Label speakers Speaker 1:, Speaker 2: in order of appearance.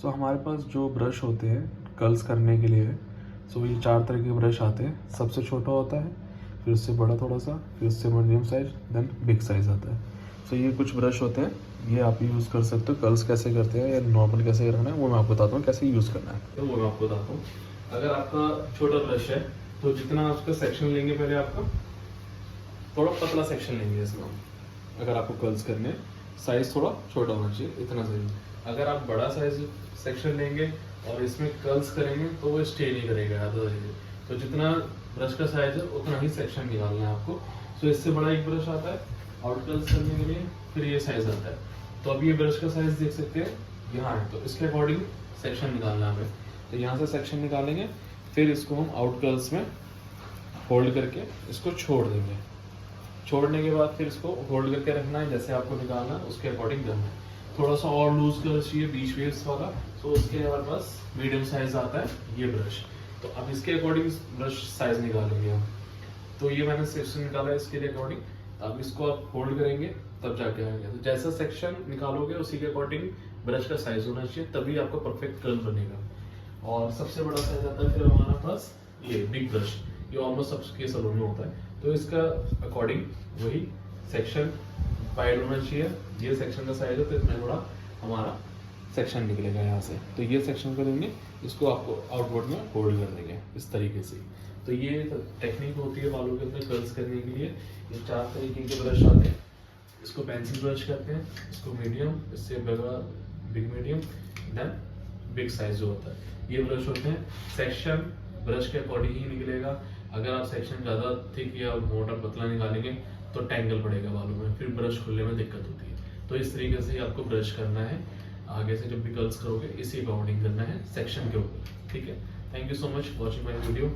Speaker 1: सो हमारे पास जो ब्रश होते हैं कर्ल्स करने के लिए, सो ये 4 तरह के ब्रश आते हैं। सबसे छोटा होता है, फिर उससे बड़ा थोड़ा सा, फिर उससे medium size, then big size आता है। सो ये कुछ ब्रश होते हैं, ये आप यूज़ कर सकते हो। कर्ल्स कैसे करते हैं या नॉर्मल कैसे करना है वो मैं आपको बताता हूँ, कैसे यूज़ करना है
Speaker 2: तो वो मैं आपको बताता हूँ। अगर आपका छोटा ब्रश है तो जितना आप उसका सेक्शन लेंगे, पहले आपका थोड़ा पतला सेक्शन लेंगे इसमें। अगर आपको कर्ल्स करने, साइज थोड़ा छोटा होना चाहिए, इतना सही। अगर आप बड़ा साइज सेक्शन लेंगे और इसमें कर्ल्स करेंगे तो वो स्टे नहीं करेगा ज़्यादा देर। तो जितना ब्रश का साइज है उतना ही सेक्शन निकालना है आपको। तो इससे बड़ा एक ब्रश आता है आउट कर्ल्स करने के लिए, फिर ये साइज आता है। तो अब ये ब्रश का साइज देख सकते हैं यहाँ है, तो इसके अकॉर्डिंग सेक्शन निकालना है हमें। तो यहाँ से सेक्शन निकालेंगे, फिर इसको हम आउट कर्ल्स में होल्ड करके इसको छोड़ देंगे। छोड़ने के बाद फिर इसको होल्ड करके रखना है, जैसे आपको निकालना है उसके अकॉर्डिंग करना है। थोड़ा सा और लूज कर चाहिए बीच वेव्स वाला, तो उसके हमारे पास मीडियम साइज आता है ये ब्रश। तो अब इसके अकॉर्डिंग ब्रश साइज निकालेंगे हम। तो ये मैंने सेक्शन निकाला है इसके लिए अकॉर्डिंग। अब इसको आप होल्ड करेंगे तब जाके आएंगे। तो जैसा सेक्शन निकालोगे उसी के अकॉर्डिंग ब्रश का साइज होना चाहिए, तभी आपका परफेक्ट कर्ल बनेगा। और सबसे बड़ा साइज आता है फिर हमारा पास ये बिग ब्रश, ये ऑलमोस्ट सबके सलून में होता है। तो इसका अकॉर्डिंग वही सेक्शन वाइड होना चाहिए। ये सेक्शन का साइज है तो इसमें थोड़ा हमारा सेक्शन निकलेगा यहाँ से। तो ये सेक्शन कर देंगे, इसको आपको आउटवर्ड में होल्ड कर देंगे इस तरीके से। तो ये टेक्निक होती है बालों के अंदर कर्ल्स करने के लिए। ये 4 तरीके के ब्रश आते हैं। इसको पेंसिल ब्रश कहते हैं, इसको मीडियम, इससे बड़ा big medium, then big size जो होता है। ये ब्रश होते हैं। सेक्शन ब्रश के अकॉर्डिंग ही निकलेगा। अगर आप सेक्शन ज़्यादा थिक या मोटा पतला निकालेंगे तो टैंगल पड़ेगा बालों में, फिर ब्रश खुलने में दिक्कत होती है। तो इस तरीके से ही आपको ब्रश करना है। आगे से जब भी कर्ल्स करोगे इसी अकॉर्डिंग करना है सेक्शन के ऊपर, ठीक है। Thank you so much watching my video.